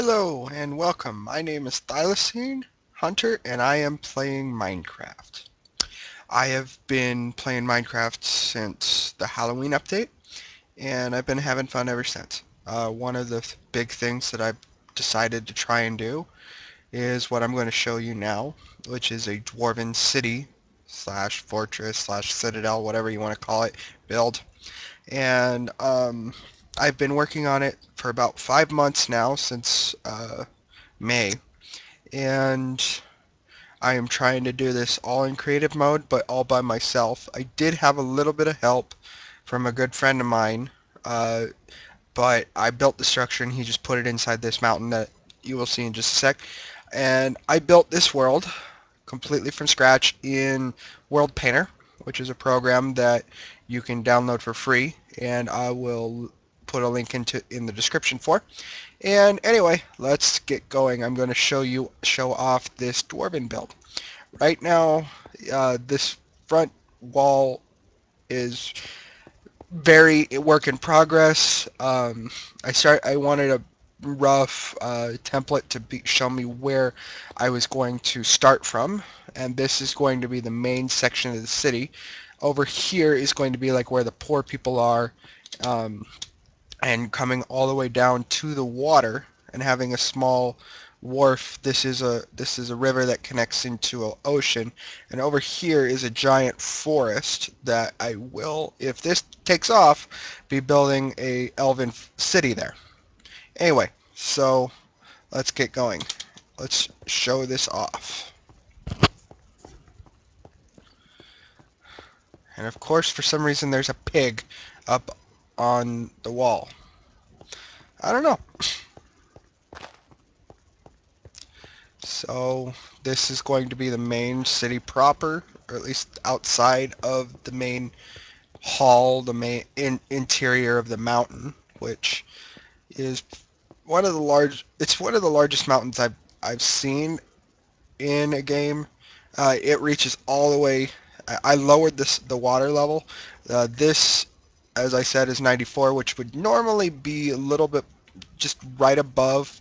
Hello and welcome. My name is Thylacine Hunter and I am playing Minecraft. I have been playing Minecraft since the Halloween update and I've been having fun ever since. One of the big things that I've decided to try and do is what I'm going to show you now, which is a Dwarven City slash fortress slash citadel, whatever you want to call it, build. And I've been working on it for about 5 months now since May, and I am trying to do this all in creative mode, but all by myself. I did have a little bit of help from a good friend of mine, uh, but I built the structure and he just put it inside this mountain that you will see in just a sec. And I built this world completely from scratch in World Painter, which is a program that you can download for free, and I will put a link in the description for. And anyway, let's get going. I'm going to show off this dwarven build. Right now, this front wall is very work in progress. I wanted a rough template to show me where I was going to start from, and this is going to be the main section of the city. Over here is going to be like where the poor people are, um, and coming all the way down to the water and having a small wharf. This is a river that connects into an ocean, and over here is a giant forest that I will, if this takes off, be building a elven city there. Anyway, so let's get going. Let's show this off. And of course, for some reason, there's a pig up on the wall. I don't know. So this is going to be the main city proper, or at least outside of the main hall, the main interior of the mountain, which is it's one of the largest mountains I've seen in a game. It reaches all the way. I lowered the water level. This, as I said, is 94, which would normally be a little bit just right above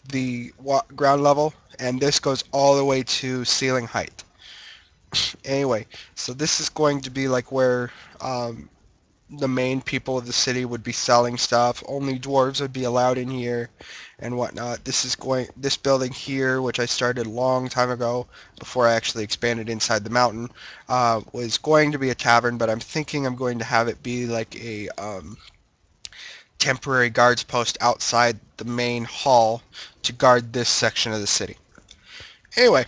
the ground level, and this goes all the way to ceiling height. Anyway, so this is going to be like where the main people of the city would be selling stuff. Only dwarves would be allowed in here and whatnot. This building here, which I started a long time ago before I actually expanded inside the mountain, was going to be a tavern, but I'm thinking I'm going to have it be like a temporary guards post outside the main hall to guard this section of the city. Anyway,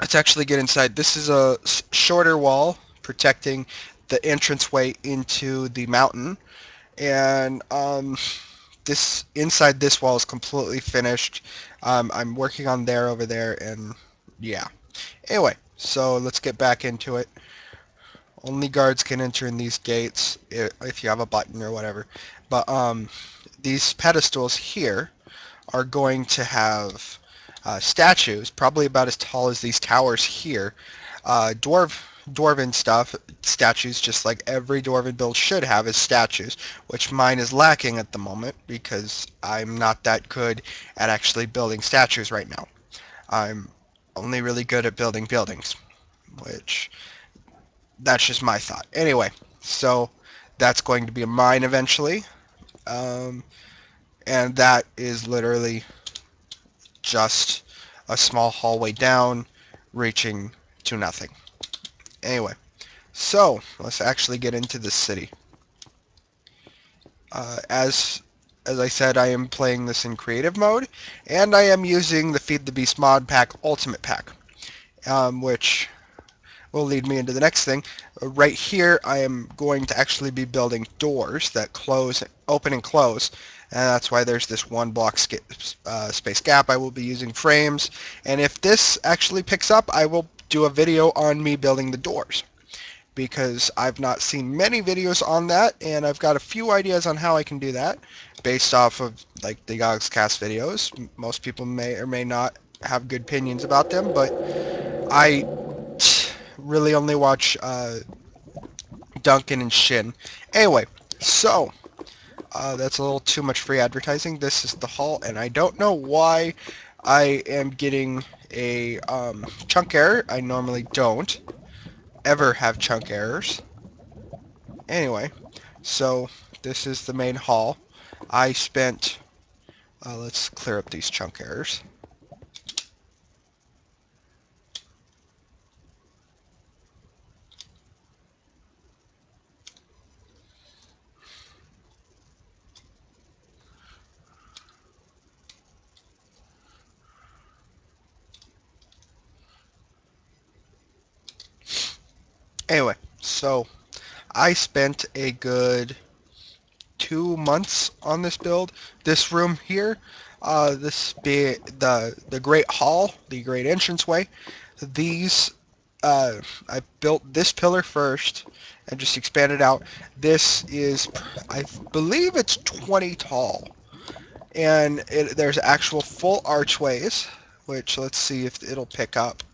let's actually get inside. This is a shorter wall protecting the entranceway into the mountain, and this inside this wall is completely finished. I'm working on over there, and yeah. Anyway, so let's get back into it. Only guards can enter in these gates if you have a button or whatever. But these pedestals here are going to have statues, probably about as tall as these towers here. Dwarven statues, just like every Dwarven build should have, as statues, which mine is lacking at the moment because I'm not that good at actually building statues right now. I'm only really good at building buildings, which that's just my thought. Anyway, so that's going to be a mine eventually, um, and that is literally just a small hallway down, reaching to nothing. Anyway, so let's actually get into the city. As I said, I am playing this in creative mode, and I am using the Feed the Beast mod pack Ultimate pack, which will lead me into the next thing. Right here, I am going to actually be building doors that open and close, and that's why there's this one block space gap. I will be using frames, and if this actually picks up, I will do a video on me building the doors, because I've not seen many videos on that, and I've got a few ideas on how I can do that based off of like the Yogscast videos. Most people may or may not have good opinions about them, but I really only watch Duncan and Shin. Anyway, so That's a little too much free advertising. This is the hall, and I don't know why I am getting a chunk error. I normally don't ever have chunk errors. Anyway, so this is the main hall. I spent, let's clear up these chunk errors. Anyway, so I spent a good 2 months on this build. This room here, this be the Great Hall, the Great Entranceway. These, I built this pillar first and just expanded out. This is, I believe it's 20 tall, and there's actual full archways, which let's see if it'll pick up.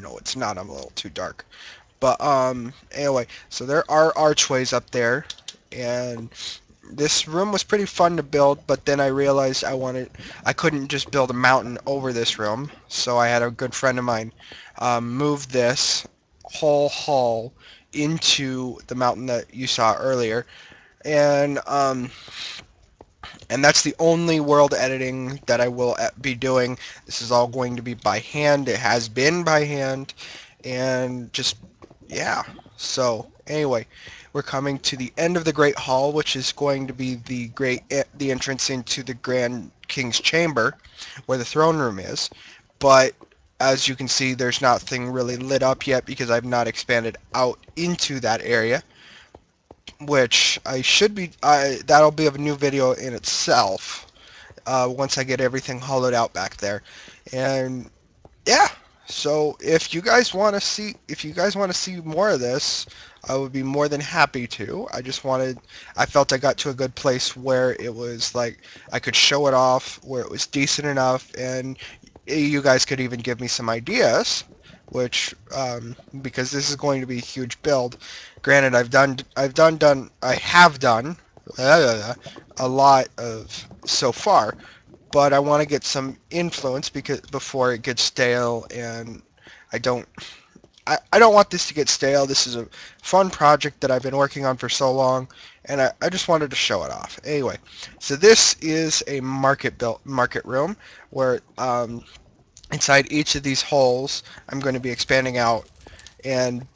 No, it's not. I'm a little too dark. But anyway, so there are archways up there, and this room was pretty fun to build, but then I realized I couldn't just build a mountain over this room, so I had a good friend of mine move this whole hall into the mountain that you saw earlier, and that's the only world editing that I will be doing. This is all going to be by hand. It has been by hand, and just yeah. So anyway, we're coming to the end of the Great Hall, which is going to be the entrance into the Grand King's Chamber, where the throne room is. But as you can see, there's nothing really lit up yet because I've not expanded out into that area, which I should be. That'll be a new video in itself once I get everything hollowed out back there, and yeah. So if you guys want to see more of this, I would be more than happy to. I felt I got to a good place where it was like I could show it off, where it was decent enough, and you guys could even give me some ideas, which because this is going to be a huge build. Granted, I have done a lot of so far, but I want to get some influence because before it gets stale, and I don't I don't want this to get stale. This is a fun project that I've been working on for so long, and I just wanted to show it off. Anyway, so this is a market room where inside each of these holes I'm going to be expanding out and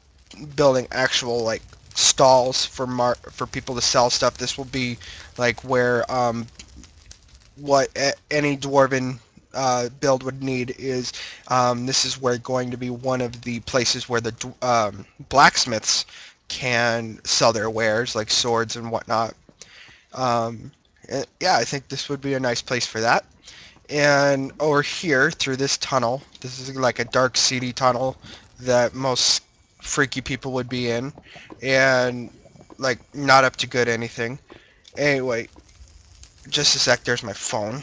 building actual like stalls for people to sell stuff. This will be like where any dwarven build would need is this is where going to be one of the places where the blacksmiths can sell their wares like swords and whatnot. Yeah, I think this would be a nice place for that. And over here through this tunnel, this is like a dark seedy tunnel that most freaky people would be in, and like not up to good anything. Anyway, just a sec, there's my phone.